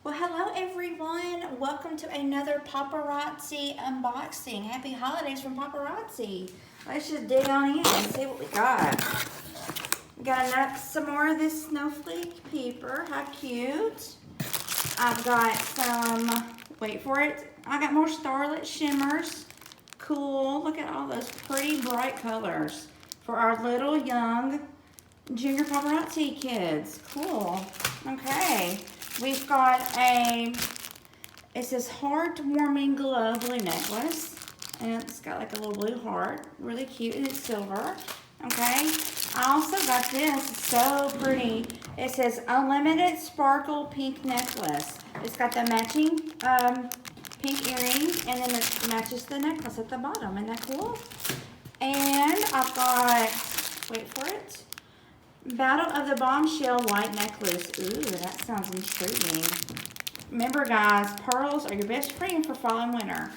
Well, hello everyone. Welcome to another paparazzi unboxing. Happy holidays from paparazzi. Let's just dig on in and see what we got. We got some more of this snowflake paper. How cute. I've got some, wait for it. I got more starlit shimmers. Cool. Look at all those pretty bright colors for our little young junior paparazzi kids. Cool. Okay. We've got it says heartwarming glow blue necklace. And it's got like a little blue heart. Really cute, and it's silver. Okay. I also got this. It's so pretty. It says unlimited sparkle pink necklace. It's got the matching pink earrings, and then it matches the necklace at the bottom. Isn't that cool? And I've got, wait for it, Battle of the Bombshell white necklace. Ooh, that sounds intriguing. Remember, guys, pearls are your best friend for fall and winter.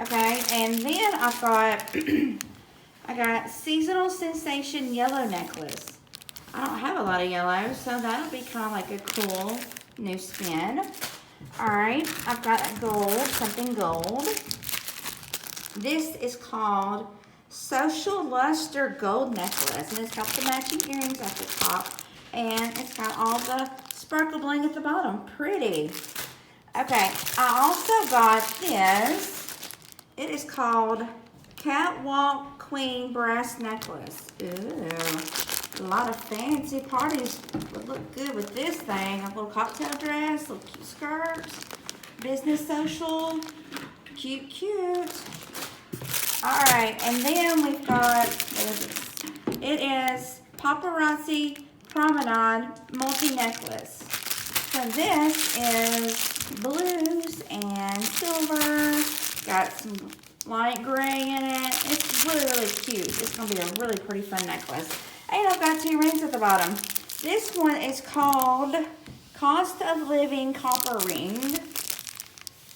Okay, and then I've got I got seasonal sensation yellow necklace. I don't have a lot of yellow, so that'll be kind of like a cool new spin. All right, I've got a gold, something gold. This is called Social Luster Gold Necklace, and it's got the matching earrings at the top, and it's got all the sparkle bling at the bottom. Pretty. Okay, I also got this. It is called Catwalk Queen Brass Necklace. Ooh, a lot of fancy parties would look good with this thing. A little cocktail dress, little cute skirts, business social, cute, cute. All right, and then we've got, what is this? It is Paparazzi Promenade Multi-Necklace. So this is blues and silver. Got some light gray in it. It's really, really cute. It's going to be a really pretty fun necklace. And I've got 2 rings at the bottom. This one is called Cost of Living Copper Ring.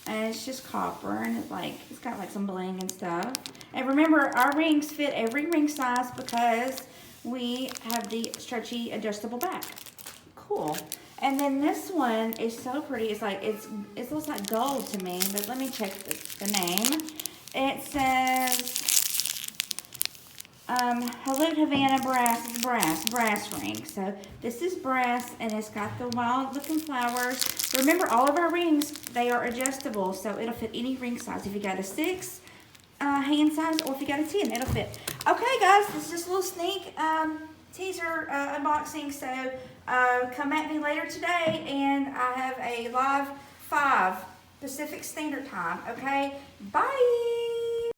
And it's just copper, and it's got like some bling and stuff. And remember, our rings fit every ring size because we have the stretchy adjustable back. Cool. And then this one is so pretty. It's like it looks like gold to me, but let me check the name. It says Halut Havana brass ring. So this is brass, and it's got the wild looking flowers. Remember, all of our rings, they are adjustable, so it'll fit any ring size. If you got a 6 hand size, or if you got a 10, it'll fit. Okay, guys, this is just a little sneak teaser unboxing. So come at me later today, and I have a live 5 Pacific Standard Time. Okay, bye.